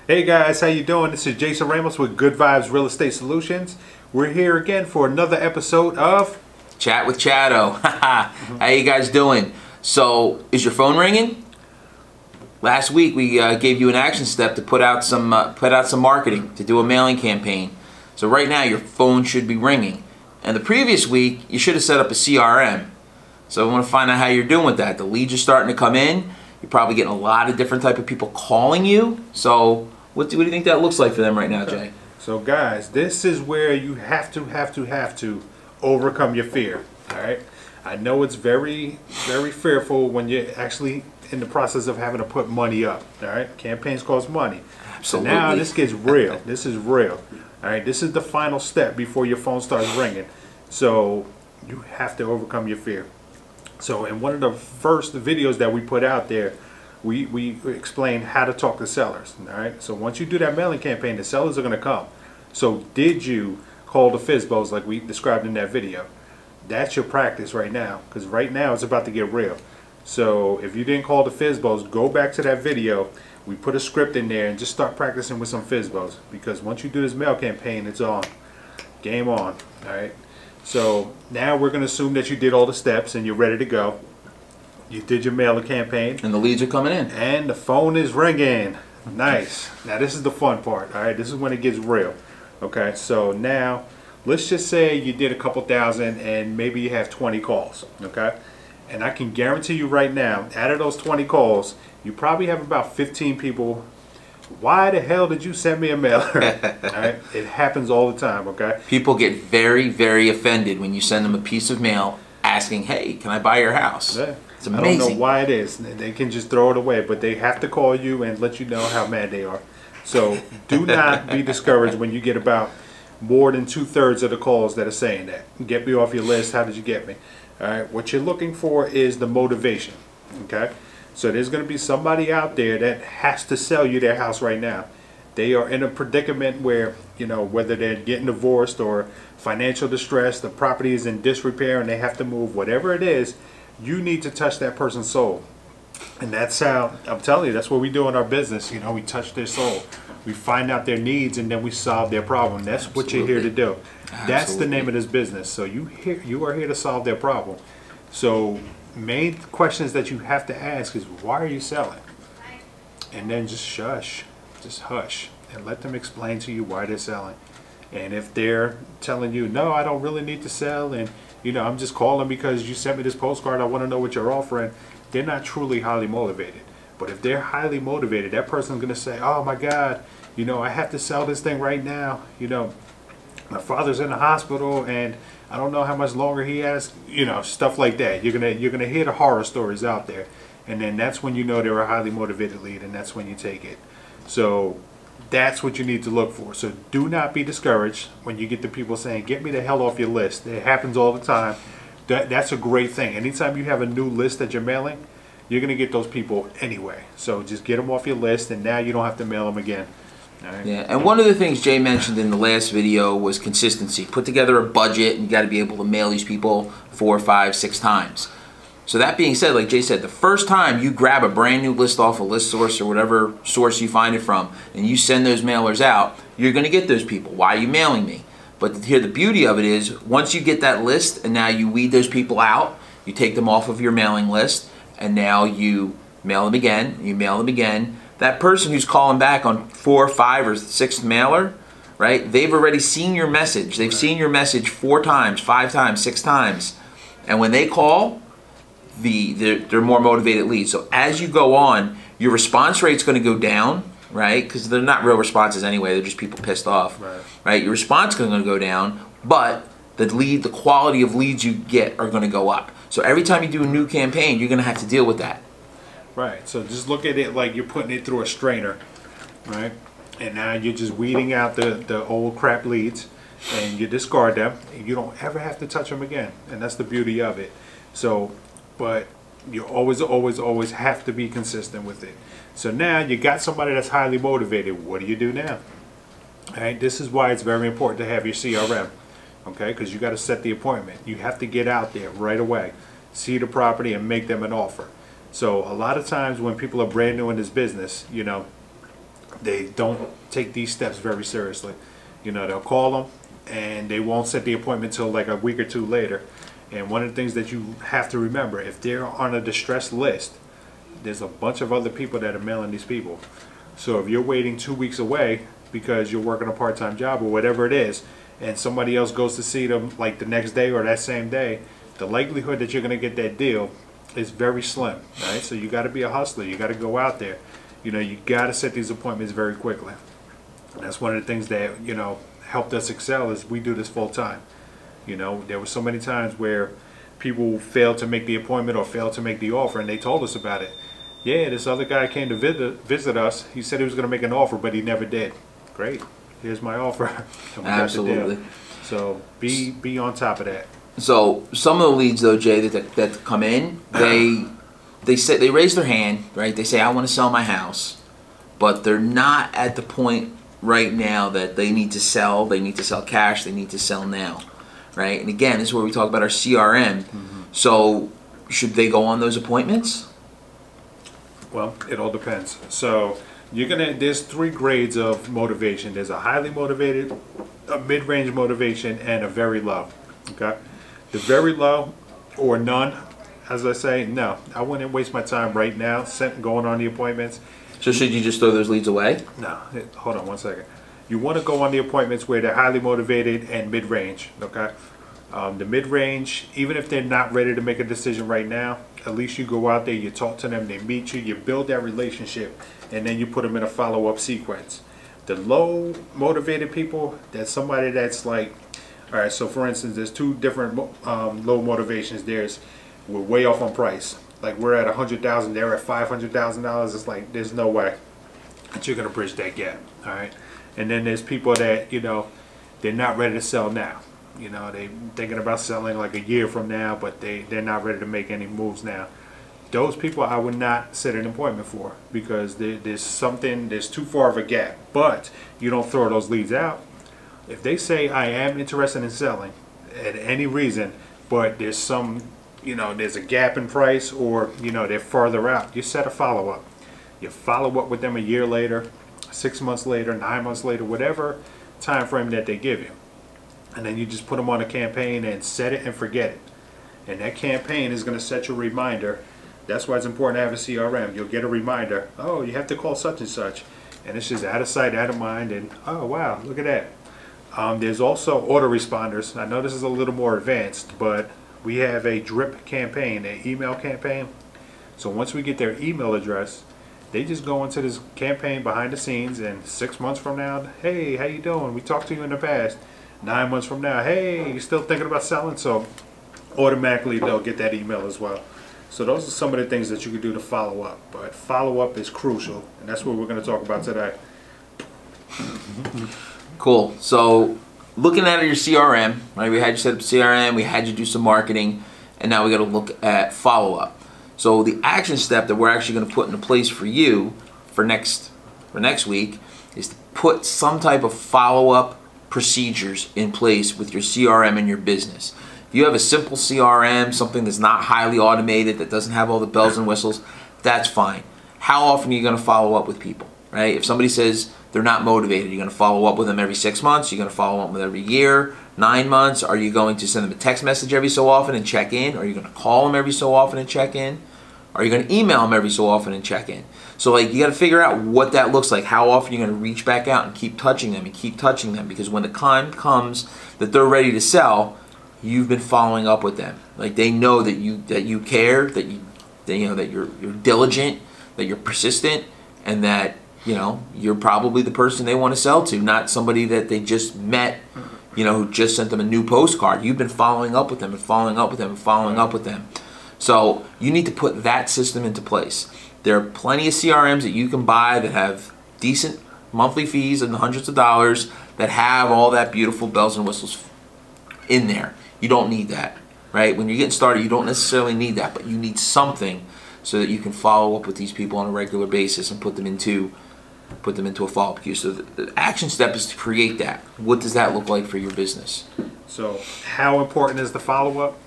Hey guys, how you doing? This is Jason Ramos with Good Vibes Real Estate Solutions. We're here again for another episode of Chat with Chatto. How you guys doing? So, is your phone ringing? Last week we gave you an action step to put out some marketing, to do a mailing campaign. So right now your phone should be ringing. And the previous week you should have set up a CRM. So I want to find out how you're doing with that. The leads are starting to come in. You're probably getting a lot of different type of people calling you. So what do you think that looks like for them right now, Jay? So guys, this is where you have to overcome your fear. All right. I know it's very fearful when you're actually in the process of having to put money up. All right. Campaigns cost money. Absolutely. So now this gets real. This is real. All right. This is the final step before your phone starts ringing. So you have to overcome your fear. So in one of the first videos that we put out there, we explained how to talk to sellers. All right. So once you do that mailing campaign, the sellers are going to come. So did you call the FSBOs like we described in that video? That's your practice right now, because right now it's about to get real. So if you didn't call the FSBOs, go back to that video. We put a script in there and just start practicing with some FSBOs, because once you do this mail campaign, it's on. Game on. All right. So now we're going to assume that you did all the steps and you're ready to go. You did your mailing campaign. And the leads are coming in. And the phone is ringing. Nice. Now this is the fun part. All right. This is when it gets real. Okay. So now let's just say you did a couple thousand and maybe you have 20 calls. Okay. And I can guarantee you right now, out of those 20 calls, you probably have about 15 people. Why the hell did you send me a mailer? All right? It happens all the time, okay? People get very offended when you send them a piece of mail asking, hey, can I buy your house? Yeah. It's amazing. I don't know why it is. They can just throw it away, but they have to call you and let you know how mad they are. So do not be discouraged when you get about more than 2/3 of the calls that are saying that. Get me off your list. How did you get me? All right. What you're looking for is the motivation, okay? So there's going to be somebody out there that has to sell you their house right now. They are in a predicament where, you know, whether they're getting divorced or financial distress, the property is in disrepair and they have to move, whatever it is, you need to touch that person's soul. And that's how, I'm telling you, that's what we do in our business. You know, we touch their soul. We find out their needs and then we solve their problem. That's what you're here to do. That's the name of this business. So you are here to solve their problem. So main questions that you have to ask is, why are you selling? And then just shush, just hush, and let them explain to you why they're selling. And if they're telling you, no, I don't really need to sell, and you know, I'm just calling because you sent me this postcard, I want to know what you're offering, they're not truly highly motivated. But if they're highly motivated, that person's going to say, oh my God, you know, I have to sell this thing right now. You know, my father's in the hospital and I don't know how much longer he has, you know, stuff like that. You're gonna hear the horror stories out there, and then that's when you know they're a highly motivated lead, and that's when you take it. So that's what you need to look for. So do not be discouraged when you get the people saying, get me the hell off your list. It happens all the time. That's a great thing. Anytime you have a new list that you're mailing, you're gonna get those people anyway. So just get them off your list, and now you don't have to mail them again. Right. Yeah, and one of the things Jay mentioned in the last video was consistency. Put together a budget, and you got to be able to mail these people 4, 5, 6 times. So that being said, like Jay said, the first time you grab a brand new list off a list source or whatever source you find it from, and you send those mailers out, you're going to get those people. Why are you mailing me? But here the beauty of it is, once you get that list and now you weed those people out, you take them off of your mailing list, and now you mail them again, you mail them again. That person who's calling back on 4, 5, or 6th mailer, right? They've already seen your message. They've seen your message 4 times, 5 times, 6 times. And when they call, they're more motivated leads. So as you go on, your response rate's going to go down, right? Because they're not real responses anyway. They're just people pissed off, right? Your response is going to go down, but the quality of leads you get are going to go up. So every time you do a new campaign, you're going to have to deal with that. Right, so just look at it like you're putting it through a strainer, right? And now you're just weeding out the old crap leads, and you discard them, and you don't ever have to touch them again. And that's the beauty of it. So, but you always have to be consistent with it. So now you got somebody that's highly motivated. What do you do now? All right, this is why it's very important to have your CRM, okay? Because you got to set the appointment. You have to get out there right away, see the property, and make them an offer. So a lot of times when people are brand new in this business, you know, they don't take these steps very seriously. You know, they'll call them and they won't set the appointment till like a week or two later. And one of the things that you have to remember, if they're on a distress list, there's a bunch of other people that are mailing these people. So if you're waiting 2 weeks away because you're working a part-time job or whatever it is, and somebody else goes to see them like the next day or that same day, the likelihood that you're going to get that deal is very slim, right? So you got to be a hustler. You got to go out there. You know, you got to set these appointments very quickly. And that's one of the things that, you know, helped us excel is we do this full time. You know, there were so many times where people failed to make the appointment or failed to make the offer, and they told us about it. Yeah, this other guy came to visit us. He said he was going to make an offer, but he never did. Great. Here's my offer. And we Absolutely. got the deal. So be on top of that. So some of the leads though, Jay, that come in, they raise their hand, right? They say, I want to sell my house, but they're not at the point right now that they need to sell. They need to sell cash. They need to sell now, right? And again, this is where we talk about our CRM. So should they go on those appointments? Well, it all depends. So there's 3 grades of motivation. There's a highly motivated, a mid-range motivation, and a very low. Okay, the very low or none, as I say, no, I wouldn't waste my time right now going on the appointments. So should you just throw those leads away? No, hold on one second. You want to go on the appointments where they're highly motivated and mid-range. Okay, the mid-range, even if they're not ready to make a decision right now, at least you go out there, you talk to them, they meet you, you build that relationship, and then you put them in a follow-up sequence. The low motivated people, that's somebody that's like, all right, so for instance, there's 2 different low motivations. We're way off on price. Like we're at $100,000, they're at $500,000. It's like there's no way that you're gonna bridge that gap. All right, and then there's people that, you know, they're not ready to sell now. You know, they thinking about selling like a year from now, but they're not ready to make any moves now. Those people I would not set an appointment for because there's too far of a gap. But you don't throw those leads out. If they say I am interested in selling at any reason, but there's some, you know, there's a gap in price, or you know they're farther out, you set a follow-up. You follow up with them a year later, 6 months later, 9 months later, whatever time frame that they give you. And then you just put them on a campaign and set it and forget it. And that campaign is going to set you a reminder. That's why it's important to have a CRM. You'll get a reminder. Oh, you have to call such and such. And it's just out of sight, out of mind. And oh, wow, look at that. There's also autoresponders. I know this is a little more advanced, but we have a drip campaign, an email campaign. So once we get their email address, they just go into this campaign behind the scenes, and 6 months from now, hey, how you doing? We talked to you in the past. 9 months from now, hey, you still thinking about selling? So automatically they'll get that email as well. So those are some of the things that you can do to follow up. But follow up is crucial, and that's what we're going to talk about today. Cool. So looking at your CRM, right? We had you set up CRM, we had you do some marketing, and now we got to look at follow up. So the action step that we're actually going to put into place for you for next week is to put some type of follow up procedures in place with your CRM and your business. If you have a simple CRM, something that's not highly automated, that doesn't have all the bells and whistles, that's fine. How often are you going to follow up with people, right? If somebody says they're not motivated, you're going to follow up with them every 6 months, you're going to follow up with them every year, 9 months. Are you going to send them a text message every so often and check in? Are you going to call them every so often and check in? Are you going to email them every so often and check in? So like you got to figure out what that looks like, how often you're going to reach back out and keep touching them and keep touching them, because when the time comes that they're ready to sell, you've been following up with them. Like they know that you care, that you're diligent, that you're persistent, and that you're probably the person they want to sell to, not somebody that they just met, who just sent them a new postcard. You've been following up with them and following up with them and following up with them. So you need to put that system into place. There are plenty of CRMs that you can buy that have decent monthly fees in the hundreds of dollars that have all that beautiful bells and whistles in there. You don't need that, right? When you're getting started, you don't necessarily need that, but you need something so that you can follow up with these people on a regular basis and put them into a follow-up queue. So the action step is to create that. What does that look like for your business? So how important is the follow-up?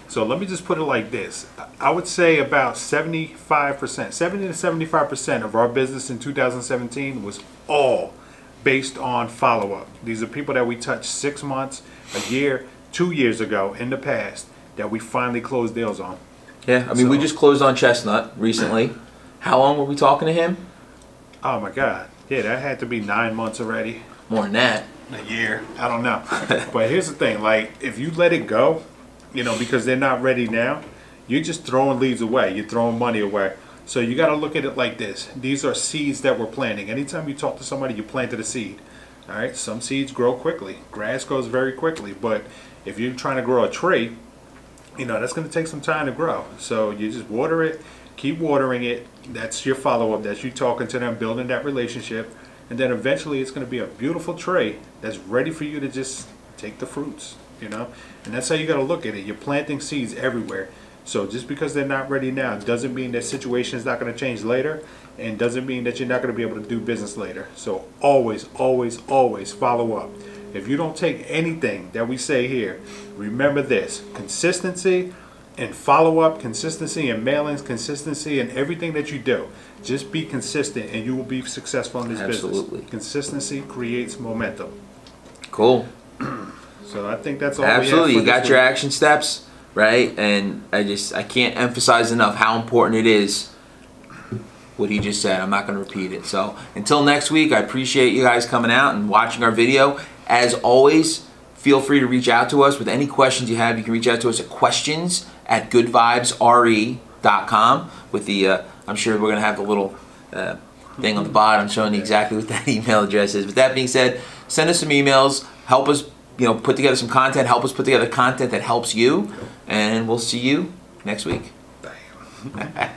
So let me just put it like this. I would say about 75%, 70 to 75% of our business in 2017 was all based on follow-up. These are people that we touched 6 months, a year, 2 years ago in the past that we finally closed deals on. Yeah, I mean, we just closed on Chestnut recently. How long were we talking to him? Oh my God. Yeah, that had to be 9 months already. More than that. A year. I don't know. But here's the thing, like, if you let it go, you know, because they're not ready now, you're just throwing leads away. You're throwing money away. So you got to look at it like this. These are seeds that we're planting. Anytime you talk to somebody, you planted a seed. All right? Some seeds grow quickly. Grass grows very quickly. But if you're trying to grow a tree, you know, that's going to take some time to grow. So you just water it, keep watering it. That's your follow-up. That's you talking to them, building that relationship. And then eventually it's going to be a beautiful tree that's ready for you to just take the fruits, you know. And that's how you got to look at it. You're planting seeds everywhere. So just because they're not ready now doesn't mean that situation is not going to change later, and doesn't mean that you're not going to be able to do business later. So always, always, always follow up. If you don't take anything that we say here, remember this: consistency and follow-up, consistency and mailings, consistency in everything that you do. Just be consistent and you will be successful in this Absolutely. business. Consistency creates momentum. Cool. So I think that's all. Absolutely. We have for You got this your week. action steps, right? And I can't emphasize enough how important it is what he just said. I'm not going to repeat it. So until next week, I appreciate you guys coming out and watching our video. As always, feel free to reach out to us with any questions you have. You can reach out to us at questions@goodvibesre.com with the, I'm sure we're going to have the little thing on the bottom showing you exactly what that email address is. With that being said, send us some emails, help us, you know, put together some content, help us put together content that helps you, and we'll see you next week. Damn.